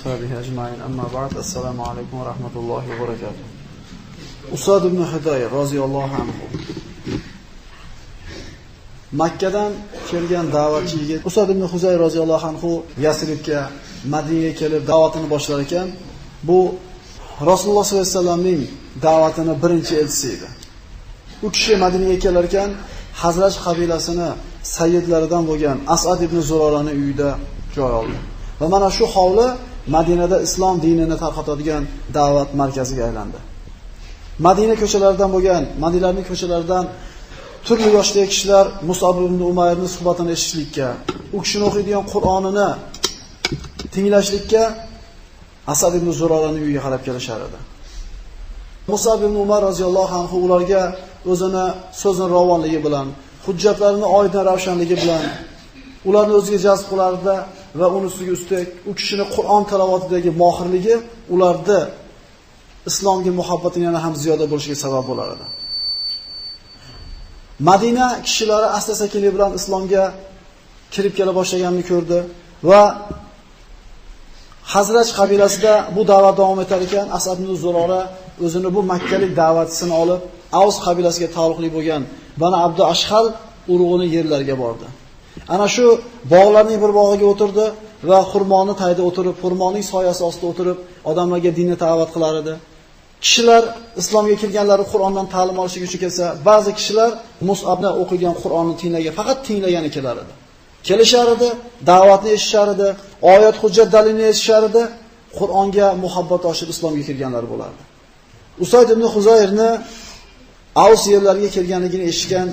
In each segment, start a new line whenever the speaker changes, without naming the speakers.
وأصحابه أجمعين أما بعد السلام عليكم ورحمة الله وبركاته. Usad ibn Hudayr roziyallohu anhu Makkadan kelgan da'vatchi yigit Usad ibn Hudayr roziyallohu anhu Yasribga, Madinaga kelib da'vatini boshlar ekan. Bu Rasululloh sollallohu alayhi vasallamning da'vatini birinchi elchisi edi. U kishi Madinaga kelar ekan, Hazraj qabilasini sayyidlaridan bo'lgan Asad ibn Zuraraning uyida joy oldi. Va mana shu hovli Madinada islom dinini tarqatadigan da'vat markaziga aylandi. Madina ko'chalaridan bo'lgan, Madinaning ko'chalaridan turli yoshdagi kishilar Mus'ab ibn Umayrning suhbatini eshitishlikka, u kishining o'qiydigan Qur'onini tinglashlikka Asad ibn Zuraraning uyiga qarab kelishar edi. Mus'ab ibn Umar roziyallohu anhu ularga o'zini so'zning ravonligi bilan, hujjatlarini oydin ravshanligi bilan ularni o'ziga jazb qilardi va uni ustiga ustak u kishining Qur'on tilovatidagi mohirligi ularda islomga muhabbatini yana ham ziyoda bo'lishiga sabab bo'lar edi. Madina kishilari asta-sekinlik bilan islomga kirib kela boshlaganini ko'rdi va Hazraj qabilasida bu da'vat davom etar ekan. Asad ibn Zurara o'zini bu makkalik da'vatchisini olib Avs qabilasiga taalluqli bo'lgan Bani Abdu Ashhal urug'ining yerlariga bordi. Ana shu bog'larning bir bog'iga o'tirdi va xurmoni tagida o'tirib, xurmoning soyasi ostida o'tirib, odamlarga dinni da'vat qilar edi. Kishilar islomga kirganlari Qur'ondan ta'lim olish uchun kelsa, ba'zi kishilar Mus'abni o'qigan Qur'onni faqat tinglagani kelar edi. Kelishar edi, da'vatni eshitishar edi, oyat hujjat dalilni eshitishar edi, Qur'onga muhabbat oshib islomga kirganlar bo'lardi. Usayd ibn Huzayrni Avs yerlariga kelganligini eshitgan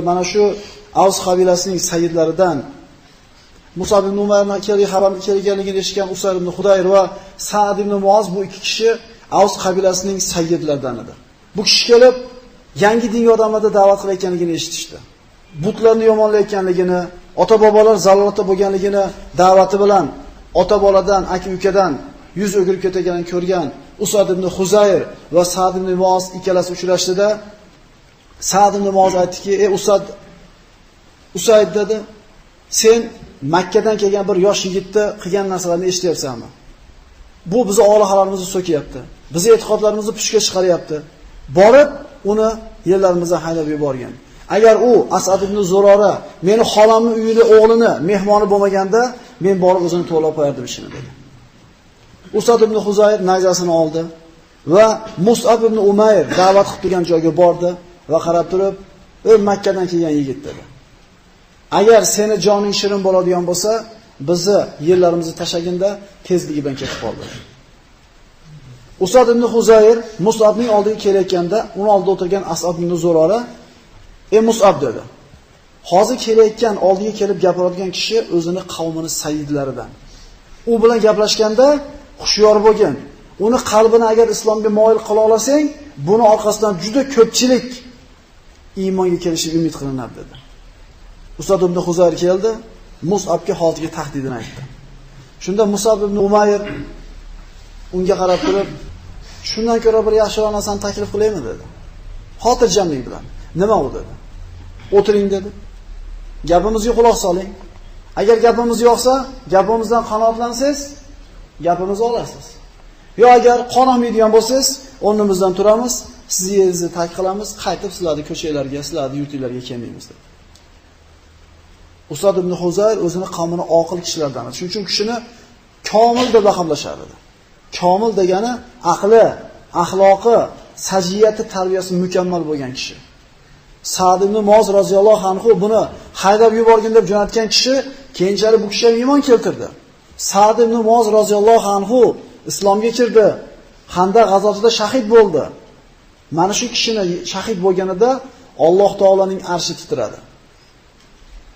mana shu Avs qabilasining sayyidlaridan Mus'ab ibn Umayrning kelganligini eshitgan Usayd ibn Hudayr va Sa'd ibn Muoz bu iki kishi Avs qabilasining sayyidlaridan edi. Bu kishi kelib yangi dinga odamlarga da'vat qilayotganligini eshitishdi. Butlarni yomonlayotganligini, ota-bobolar zalolatda bo'lganligini da'vati bilan ota-boladan, aka-ukadan yuz o'girib ketganini ko'rgan Usad ibn Huzayr va Sa'd ibn Muoz ikkalasi uchrashdida Sa'd ibn Muoz aytdiki: "Ey Usayd dedi, sen Makkadan kelgan bir yosh yigitni qilgan narsalarni eshityapsanmi? Bu bizni olihalarimizni so'kiyapti. Bizni e'tiqodlarimizni pushga chiqaryapti. Borib uni yerlarimizdan haydab yuborgan. Agar u Asad ibn Zurara meni xolamning uyida o'g'lini mehmoni bo'lmaganda, men borib o'zini to'lab qo'yardim ishini" dedi. Usad ibn Huzayr nayzasini oldi va Mus'ab ibn Umayr da'vat qilib turgan joyga bordi va qarab turib, "Ey Makkadan kelgan yigit" dedi. "Agar seni joning shirin bo'ladigan bo'lsa, bizni yerlarimizni tashaginda tezligi bilan ketib qoldi." Usad ibn Huzayr Mus'abning oldiga kelayotganda, uni oldida o'tirgan Asad ibn Zurara: "Ey Mus'ab" dedi. "Hozir kelayotgan, oldiga kelib gapiradigan kishi o'zini qavmining sayyidlaridan. U bilan gaplashganda xushyor bo'lgin. Uni qalbini agar islomga moyil qila olasang, buni orqasidan juda ko'pchilik iymonga kelishini umid qilinadi" dedi. Usad ibn Huzayr keldi, Mus'abga holatiga tahdidini aytdi. Shunda Mus'ab ibn Umayr unga qarab turib, "Shundan ko'ra bir yaxshiroq narsani taklif qilaymi" dedi. Xotirjamlik bilan. "Nima u" dedi. "O'tiring" dedi. "Gapimizga quloq soling. Agar gapimiz yo'qsa, gapimizdan qanoatlansangiz, gapimizni olasiz. Yo agar qonolmaydigan bo'lsangiz, o'rnimizdan turamiz, sizni yeringizni tark qilamiz, qaytib sizlarning ko'chalarga, sizlarning yurtinglarga kelmaymiz" dedi. Usad ibn Huzayr o'zini qavmini oqil kishilardan. Shuning uchun kishini komil deb laqablashar edi. Komil degani aqli, axloqi, sajiyati, tarbiyasi mukammal bo'lgan kishi. Sa'd ibn Muoz roziyallohu anhu buni haydab yuborgin deb jo'natgan kishi, keyinchalik bu kishi iymon keltirdi. Sa'd ibn Muoz roziyallohu anhu islomga kirdi. Xandaq g'azotida shahid bo'ldi. Mana shu kishini shahid bo'lganida Alloh taolaning arshi titradi.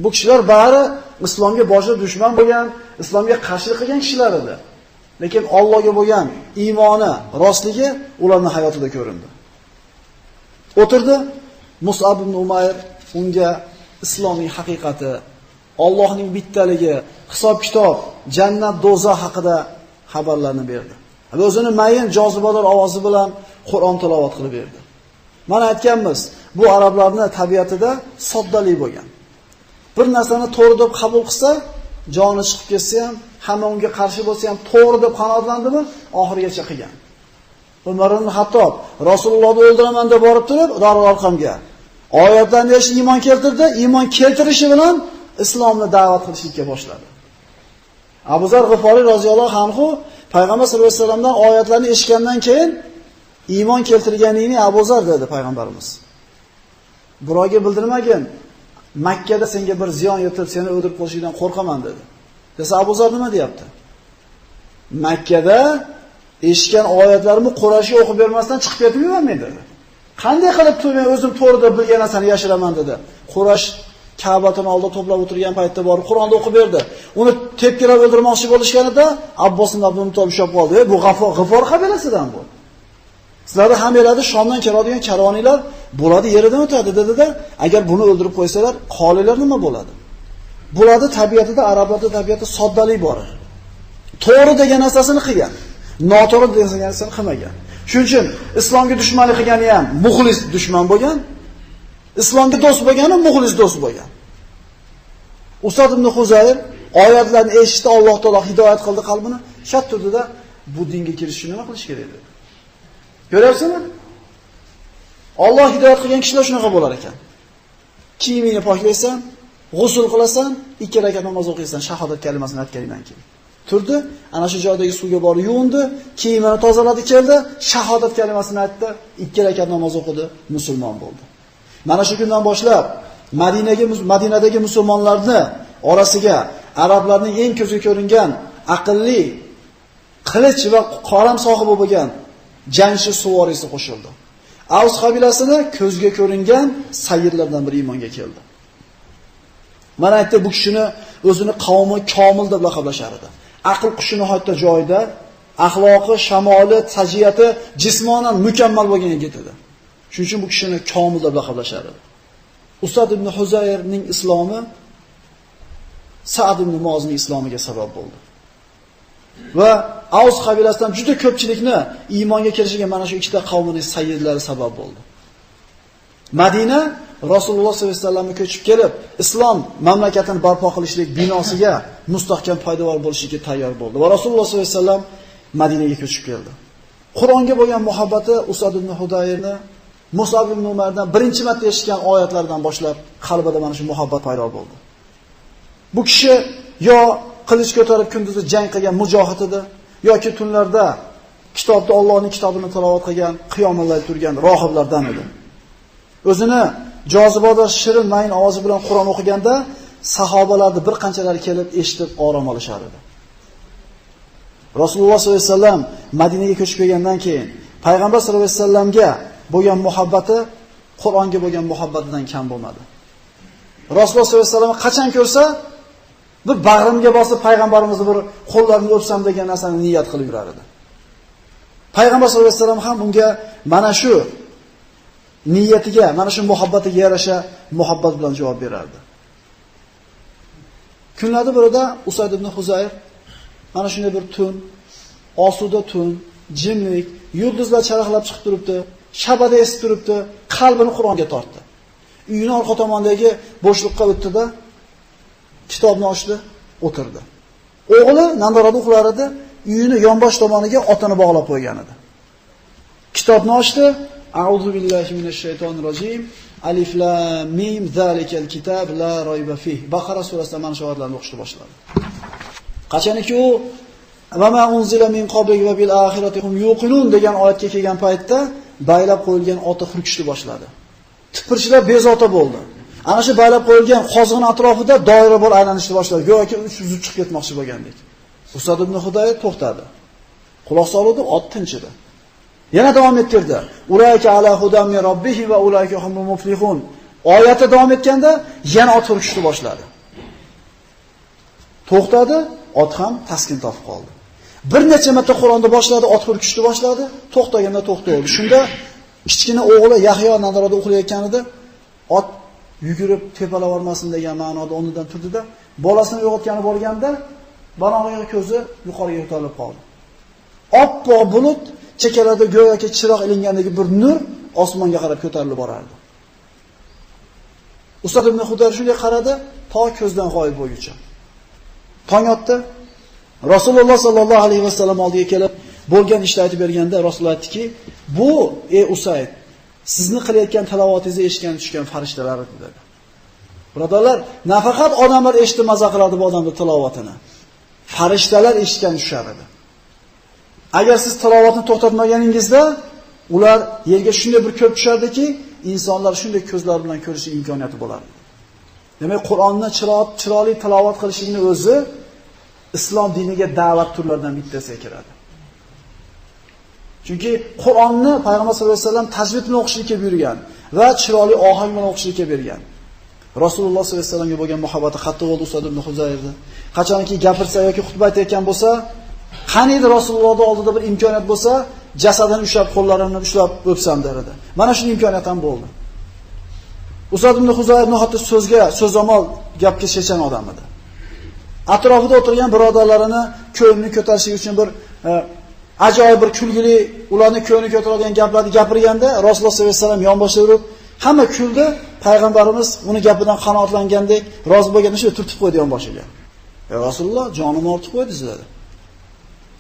Bu kishilar bari islomga boshqa dushman bo'lgan, islomga qarshilik qilgan kishilar edi. Lekin Allohga bo'lgan iymoni, rostligi ularning hayotida ko'rindi. O'tirdi, Mus'ab ibn Umayr unga islomning haqiqati, Allohning bittaligi, hisob-kitob, jannat, do'zax haqida xabarlarni berdi. Va o'zini mayin jozibador ovozi bilan Qur'on tilovat qilib berdi. Mana aytganmiz, bu arablarning tabiatida soddalik bo'lgan. Bir narsani to'g'ri deb qabul qilsa, joni chiqib ketsa ham hamma unga qarshi bo'lsa ham to'g'ri deb qanoatlandimi, oxirigacha qilgan. Umar ibn Hattob Rasulullohni o'ldiraman deb borib turib, Darul Arqamga oyatlarni eshitib iymon keltirdi, iymon keltirishi bilan islomni da'vat qilishga boshladi. Abu Zar G'iforiy roziyallohu anhu payg'ambar sollallohu alayhi vasallamdan oyatlarni eshitgandan keyin iymon keltirganingni Abu Zar dedi payg'ambarimiz. Birovga bildirmagin. Makka da senga bir ziyon yetib, seni o'ldirib qo'yishdan qo'rqaman dedi. Desa Abu Zar nima deyapti? Makkada eshitgan oyatlarimni Qurayshga o'qib bermasdan chiqib ketib yurmayman dedi. Qanday qilib men o'zim to'g'ri deb bilgan narsani yashiraman dedi. Quraysh Ka'batani oldida to'plab o'tirgan paytda borib Qur'onni o'qib berdi. Uni tepkilab o'ldirmoqchi bo'lishganida Abbos ibn Abdul Muttolib shop qoldi. Bu G'ifor qabilasidan bu. Sizlarni hammalari Shomdan keladigan karvoniylar bo'ladi, yeridan o'tadi dedi-da, agar buni o'ldirib qo'ysalar, qolilar nima bo'ladi? Bo'ladi tabiatida, arablarda tabiatda soddalik bor. To'g'ri degan narsasini qilgan, noto'g'ri degan narsasini qilmagan. Shuning uchun islomga dushmanlik qilgani ham muxlis dushman bo'lgan, islomga do'st bo'lgani muxlis do'st bo'lgan. Usad ibn Huzayr oyatlarni eshitdi, Alloh taolo hidoyat qildi qalbini, shat turdida bu dinga kirish uchun nima qilish kerak dedi. Ko'ryapsizmi? Alloh hidoyat qilgan kishilar shunaqa bo'lar ekan. Kiyimingni poklaysan, g'usl qilasan, 2 rakat namoz o'qiysan, shahodat kalimasini aytgandan keyin. Turdi, ana shu joydagi suvga borib yuvindi, kiyimini tozaladi, keldi, shahodat kalimasini aytdi, 2 rakat namoz o'qidi, musulmon bo'ldi. Mana shu kundan boshlab Madinadagi musulmonlarni orasiga arablarning eng ko'zga ko'ringan aqlli, qilich va qalam sohibi bo'lgan jangchi suvorisi qo'shildi. Avs qabilasini ko'zga ko'ringan sayyidlardan biri iymonga keldi. Mana aytdi, bu kishini o'zini qavmi komil deb laqablashar edi. Aql qushi nihoyatda joyida, axloqi, shamoli, sajiyati jismonan mukammal bo'lgan yigit edi. Shuning uchun bu kishini komil deb laqablashar edi. Usad ibn Huzayrning islomi Sa'd ibn Muozning islomiga sabab bo'ldi. Va Avs qabilasidan juda ko'pchilikni iymonga kirishiga mana shu ikkita qavmning sayyidlari sabab bo'ldi. Madina Rasululloh sollallohu alayhi vasallamga ko'chib kelib, islom mamlakatini barpo qilishlik binosiga mustahkam poydevor bo'lishga tayyor bo'ldi. Va Rasululloh sollallohu alayhi vasallam Madinaga ko'chib keldi. Qur'onga bo'lgan muhabbati Usad ibn Hudayrni Musab ibn Umardan birinchi marta eshitgan oyatlardan boshlab qalbida mana shu muhabbat paydo bo'ldi. Bu kishi yo qilich ko'tarib kunduzi jang qilgan mujohid edi, yoki tunlarda kitobda Allohning kitobini tilovat qilgan, qiyomatlarda turgan rohiblardan edi. O'zini jozibada shirin mayin ovozi bilan Qur'on o'qiganda sahobalarning bir qanchalari kelib eshitib orom olishar edi. Rasululloh sollallohu alayhi vasallam Madinaga ko'chib kelgandan keyin payg'ambar sollallohu alayhi vasallamga bo'lgan muhabbati Qur'onga bo'lgan muhabbatidan kam bo'lmadi. Rasululloh sollallohu alayhi vasallam qachon ko'rsa, bir bag'rimga bosib payg'ambarimizni bir qo'llarini o'psam degan narsani niyat qilib yurar edi. Payg'ambar sollallohu alayhi vasallam ham unga mana shu niyatiga, mana shu muhabbatiga yarasha muhabbat bilan javob berardi. Kunlarda birida Usayd ibn Huzayr mana shunday bir tun, osuda tun, jimlik, yulduzlar charaqlab chiqib turibdi, shabada esib turibdi, qalbini Qur'onga tortdi. Uyining orqa tomonidagi bo'shliqqa o'tdi-da, kitobni ochdi, o'tirdi. O'g'li nandarada uxlar edi, uyini yonbosh tomoniga otini bog'lab qo'ygan edi. Kitobni ochdi, A'udhu billahi minash shaytonir rojim. Alif lam mim zalikal kitab la rayba fih. Baqara surasida mana shu oyatlarni o'qishni boshladi. Qachoniki u va ma unzila min qablika va bil oxirati hum yuqinun degan oyatga kelgan paytda baylab qo'yilgan oti hurkishni boshladi. Tipirchilar bezovta bo'ldi. Ana shu baylab qo'yilgan qozg'in atrofida doira bo'lib aylanishni boshladi. Go'yoki uzib chiqib ketmoqchi bo'lgandek. Usad ibn Hudayr to'xtadi. Quloq soldi, ot tinchidi. Yana davom ettirdi. Ulayka ala hudam min robbihim va ulayka humul muflihun. Oyati davom etganda yana ot hurkishni boshladi. To'xtadi, ot ham taskin topib qoldi. Bir necha marta Qur'onda boshladi, ot hurkishni boshladi, to'xtaganda to'xtadi. Shunda kichkina o'g'li Yahyo nazarida uxlayotganida ot yugurib tepalab olmasin degan ma'noda o'rnidan turdi-da, bolasini uyg'otgani bo'lganda banog'iga ko'zi yuqoriga ko'tarilib qoldi. Oppoq bulut chekalarda go'yoki chiroq ilingandagi bir nur osmonga qarab ko'tarilib borardi. Usad ibn Hudayr shunga qaradi, to ko'zdan g'oyib bo'lguncha. Tong otdi, Rasululloh sallallohu alayhi vasallam oldiga kelib bo'lgan ishni aytib berganda Rasululloh aytdiki, "Bu ey Usayd, sizni qilayotgan tilovatingizni eshitgan tushgan farishtalar" dedi. Birodarlar, nafaqat odamlar eshitib maza qiladi bu odamning tilovatini. Farishtalar eshitgan tushar edi. Agar siz tilovatni to'xtatmaganingizda, ular yerga shunday bir ko'p tushardiki, insonlar shunday ko'zlar bilan ko'rish imkoniyati bo'lardi. Demak, Qur'onni chiroyli tilovat qilishning o'zi islom diniga da'vat turlaridan bittasiga kiradi. Chunki Qur'onni Payg'ambar sollallohu alayhi vasallam tajvid bilan o'qishlikka buyurgan va chiroyli ohang bilan o'qishlikka bergan. Rasululloh sollallohu alayhi vasallamga bo'lgan muhabbati qattiq bo'ldi Usad ibn Huzayrda. Qachonki gapirsa yoki xutba aytayotgan bo'lsa, qaniydi Rasulullohning oldida bir imkoniyat bo'lsa, jasadini ushlab, qo'llarini ushlab o'psam derdi. Mana shu imkoniyat ham bo'ldi. Usad ibn Huzayr nohotda so'zamol gapga shechan odam edi. Atrofida o'tirgan birodarlarini ko'nglini ko'tarish uchun bir ajoyib bir kulgili, ularni ko'nglini ko'taradigan gaplarni gapirganda Rasululloh sollallohu alayhi vasallam yonboshida yurib, hamma kuldi. Payg'ambarimiz uni gapidan qanoatlangandek rozi bo'lganda shu turtib qo'ydi yonboshiga. "Ey Rasululloh, jonimni ortib qo'ydingiz" dedi.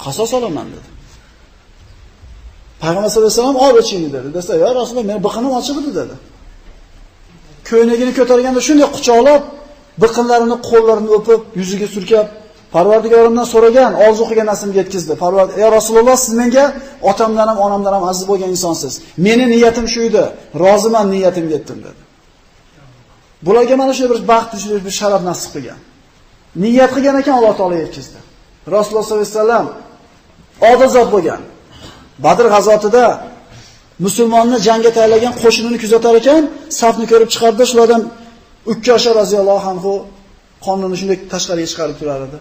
"Qasos olaman" dedi. Payg'ambar sollallohu alayhi vasallam "Olib dedi" desa, "Ya Rasululloh, meni biqinim ochiq edi" dedi. Ko'ynagini ko'targanda shunday quchoqlab, biqinlarini, qo'llarini o'pib, yuziga surkab, Parvardigorimdan so'ragan, orzu qilgan narsamga yetkazdi. "Ey Rasululloh, siz menga otamdan ham, onamdan ham aziz bo'lgan insonsiz. Meni niyatim shu edi. Roziman, niyatimga yetdim" dedi. Bularga mana shu bir baxt, bir sharaf nasib qilgan. Niyat qilgan ekan, Alloh taolo yetkazdi. Rasululloh sollallohu alayhi vasallam odil zot bo'lgan. Badr g'azotida musulmonni jangga tayyorlagan qo'shinini kuzatar ekan, safni ko'rib chiqardi, shulardan Ukkasha roziyallohu anhu qonni shunday tashqariga chiqarib turar edi.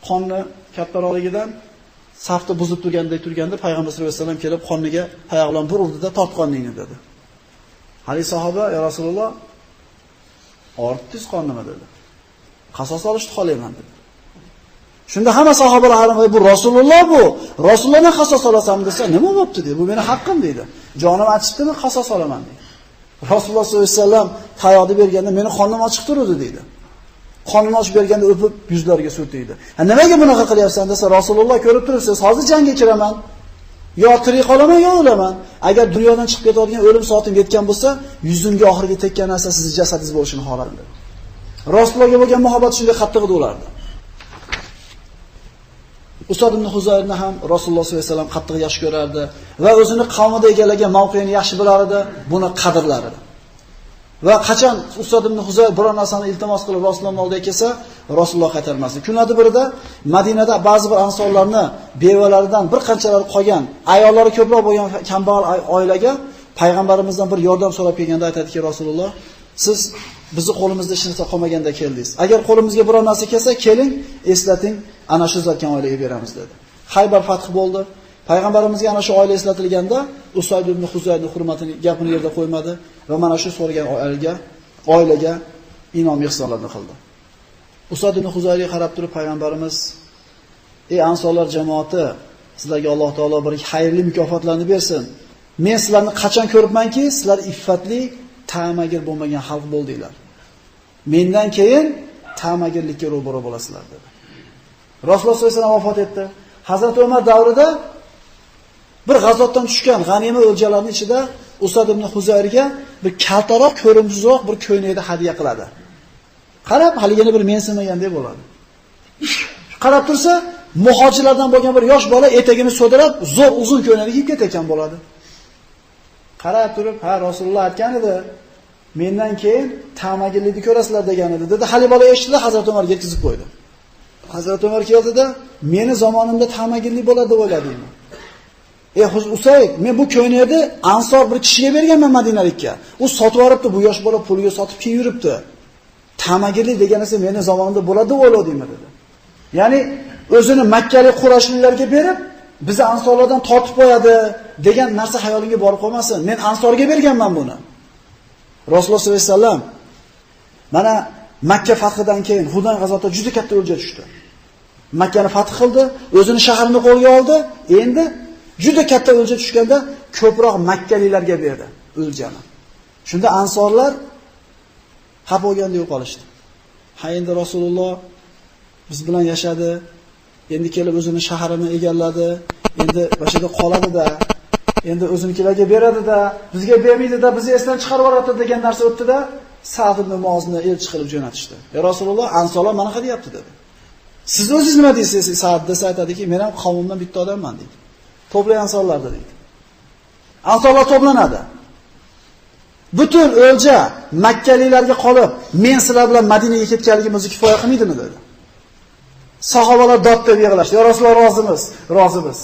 Qonni kattaroqligidan safni buzib turganda Payg'ambar sollallohu alayhi vasallam kelib qonniga tayoq bilan urdi-da, "Tort qonningni" dedi. Hali sahoba, "Ya Rasululloh, ortdingiz qonnimi" dedi. "Qasos olishni xohlayman" dedi. Shunda hamma sahobalar hayron, "Bu Rasululloh bu. Rasulullohdan qasos olasan" desa, "Nima bo'pti" dedi. "Bu meni haqqim" dedi. "Jonim achibdimi, qasos olaman" dedi. Rasululloh sollallohu alayhi vasallam tayoqni berganda meni qonim ochiq turdi dedi. Qonini ochib berganda o'pib yuzlariga surtdi. "Nimaga bunaqa qilyapsan" desa, "Rasululloh ko'rib turibsiz, hozir jangga kiraman. Yo tirik qolaman, yo o'laman. Agar dunyodan chiqib ketadigan o'lim soatim yetgan bo'lsa, yuzimga oxirgi tekkan narsa sizning jasadingiz bo'lishini xohladim" dedi. Rasulullohga bo'lgan muhabbat shunday qattiq edi ularda. Usad ibn Huzayrni ham Rasululloh sollallohu alayhi vasallam qattiq yaxshi ko'rardi va o'zini qavmida egallagan mavqeini yaxshi bilar edi, buni qadrlar edi. Va qachon Usad ibn Huzayr biror narsani iltimos qilib Rasulullohning oldiga kelsa, Rasululloh qaytarmasdi. Kunlarda birida Madinada ba'zi bir ansonlarni bevalaridan bir qanchalari qolgan, ayollari ko'proq bo'lgan kambag'al oilaga payg'ambarimizdan bir yordam so'rab kelganda aytadiki, "Rasululloh, siz bizni qo'limizda hech narsa qolmaganda keldingiz. Agar qo'limizga biror narsa kelsa, keling, eslating, ana shu zotgan oilaga beramiz" dedi. Xaybar fathi bo'ldi. Payg'ambarimizga ana shu oila eslatilganda Usayd ibn Huzayrning hurmatini gapini yerda qo'ymadi va mana shu so'ragan oilaga inom ihsonlarni qildi. Usayd ibn Huzayrga qarab turib payg'ambarimiz: "Ey ansonlar jamoati, sizlarga Alloh taolo bir xayrli mukofotlarni bersin. Men sizlarni qachon ko'ribmanki, sizlar iffatli, ta'magir bo'lmagan xalq bo'ldinglar. Mendan keyin ta'magirlikka ro'baro bo'lasizlar" dedi. Rasululloh sollallohu alayhi vasallam vafot etdi. Hazrat Umar davrida bir g'azotdan tushgan g'anima o'ljalarining ichida Usad ibn Huzayrga bir kaltaroq, ko'rimsizroq bir ko'ynakni hadya qiladi. Qarab, haligini bir mensimagandek bo'ladi. Qarab tursa, muhojirlardan bo'lgan bir yosh bola etagini so'dirab, zo'r uzun ko'ylakni kiyib ketayotgan bo'ladi. Qarab turib, "Ha, Rasululloh aytgan edi, mendan keyin ta'magirlikni ko'rasizlar" degan edi. Dedi, hali bola eshitdi, Hazrat Umar yetkazib qo'ydi. Hazrat Umar keldida, "Meni zamonimda ta'magirlik bo'ladi deb o'yladingmi? Ey Usayd, men bu ko'ynakni Ansor bir kishiga berganman Madinalikka. U sotib olibdi, bu yosh bola puliga sotib kiyib yuribdi. Ta'magirlik degan narsa meni zamonimda bo'ladi deb o'yladingmi" dedi. Ya'ni o'zini Makkalik Qurayshliklarga berib, bizni Ansorlardan tortib qo'yadi degan narsa xayolingga borib qolmasin. Men Ansorga berganman buni. Rasululloh sollallohu alayhi vasallam mana Makka fathidan keyin Hunayn g'azotida juda katta o'lja tushdi. Makkani fath qildi, o'zini shaharini qo'lga oldi. Endi juda katta o'lja tushganda ko'proq makkaliklarga berdi o'ljani. Shunda ansorlar xafa bo'lganda yo'qolishdi. Ha, endi Rasululloh biz bilan yashadi. Endi kelib o'zining shaharini egalladi. Endi o'sha yerda qoladi-da. Endi o'zinikilarga beradi-da, bizga bermaydi-da, bizni esdan chiqarib yuboradi degan narsa o'tdi-da, Sa'd ibn Muozni elchi qilib jo'natishdi. Ya Rasululloh, Ansorlar mana qanday deyapti dedi. Siz o'zingiz nima deysiz? Sa'd desa aytadiki, men ham qavmimdan bitta odamman deydi. To'play Ansorlarni deydi. Ansorlar to'planadi. Butun o'lja Makkaliklarga qolib, men sizlar bilan Madinaga ketganligimizni kifoya qilmaydimi dedi. Sahobalar dod deb yig'lashdi. Ya Rasululloh, rozimiz, rozimiz.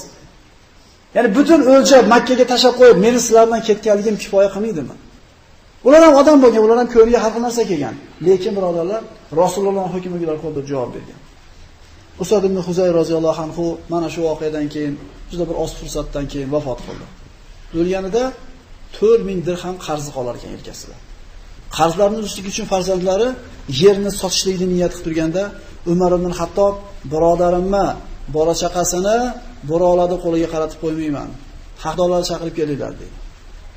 Ya'ni butun o'lja Makkaga tashab qo'yib, meni sizlar bilan ketganligim kifoya qilmaydimi? Ular ham odam bo'lgan, ular ham ko'ngliga har xil narsa kelgan. Lekin birodarlar, Rasulullohning hukmiga ular qo'l javob bergan. Usad ibn Huzay roziyallohu anhu mana shu voqeadan keyin, juda bir oz fursatdan keyin vafot qildi. O'lganida 4000 dirham qarzi qolar ekan yelkasida. Qarzlarni uzishlik uchun farzandlari yerni sotishlikni niyat qilib turganda, Umar ibn Hattob, birodarimni, bola chaqasini birovlarning qo'liga qaratib qo'ymayman. Haqdorlarni chaqirib kelinglar dedi.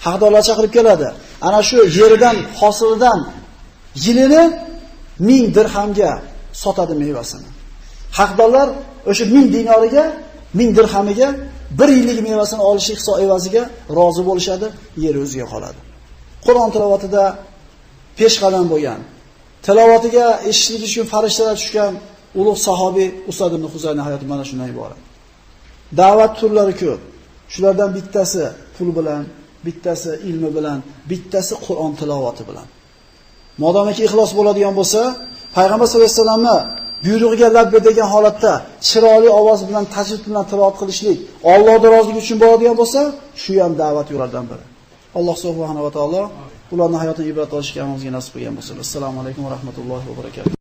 Haqdorlar chaqirib keladi. Ana shu yeridan, hosilidan yilini 1000 dirhamga sotadi mevasini. Haqdorlar o'sha 1000 dinoriga, 1000 dirhamiga 1 yillik mevasini olishi hisob evaziga rozi bo'lishadi, yer o'ziga qoladi. Qur'on tilovatida peshqadam bo'lgan, tilovatiga eshitishlik uchun farishtalar tushgan ulug' sahobiy Usad ibn Huzayning hayoti mana shundan iborat. Da'vat turlari ko'p. Shulardan bittasi pul bilan, bittasi ilmi bilan, bittasi Qur'on tilovati bilan. Modomiki ixlos bo'ladigan bo'lsa, Payg'ambar sollallohu alayhi vasallamning buyrug'iga labba degan holatda chiroyli ovoz bilan, tajvid bilan tilovat qilishlik, Allohning roziligi uchun bo'ladigan bo'lsa, shu ham da'vat yo'llaridan biri. Alloh subhanahu va taolo ularning hayotini ibrat olishga amalga nasib qilgan bo'lsin. Assalomu alaykum va rahmatullohi va barakatuh.